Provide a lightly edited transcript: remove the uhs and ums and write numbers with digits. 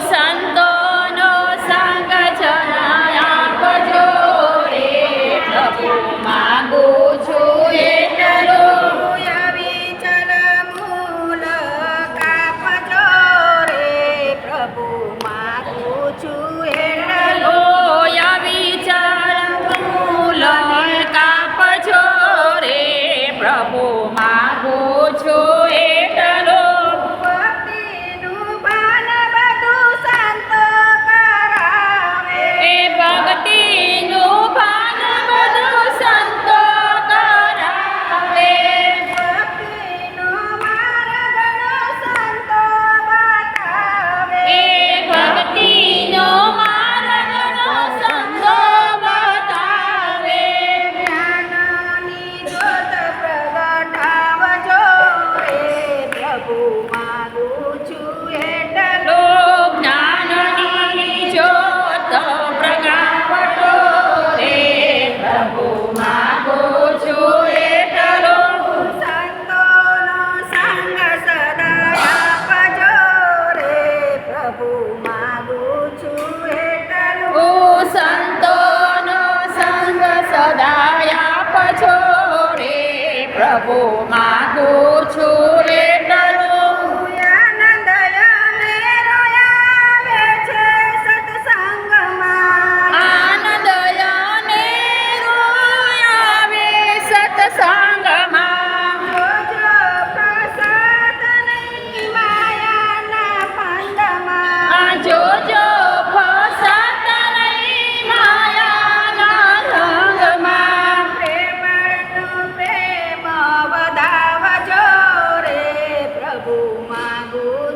સંતોનો સંગ આપજો રે પ્રભુ માગું છું એટલો વિચલ મૂલ કાપજો રે પ્રભુ માગું છું એટલો વિચાર મૂલ કાપજો રે પ્રભુ માગું છું એટલો ભક્તિનું ભાન બધું સંતો કરાવે ભક્તિનું ભાન બધું સંતો કરાવે ભક્તિનો માર્ગ સંતો બતાવે ભક્તિનો માર્ગનો સંતો બતાવે જ્ઞાનની જ્યોત પ્રગટાવજો રે પ્રભુ માગું છું એટલો જ્ઞાનની જ્યોત પ્રગટાવજો રે પ્રભુ માગું છું એટલો સંતોનો સંગ સદા આપજો રે પ્રભુ માગું છું એટલો સંતોનો સંગ સદાય આપજો રે પ્રભુ માગું છું એટલો આનંદ અને રોયાવે છે સત્સંગમાં આનંદ અને રોયાવે સત્સંગમાં જોજો પ્રસાદ નહીં માયાના ફંદમાં જોજો ફસત નહીં માયાના રંગમાં પ્રેમનો પ્રેમ વધાવજો રે પ્રભુ માગું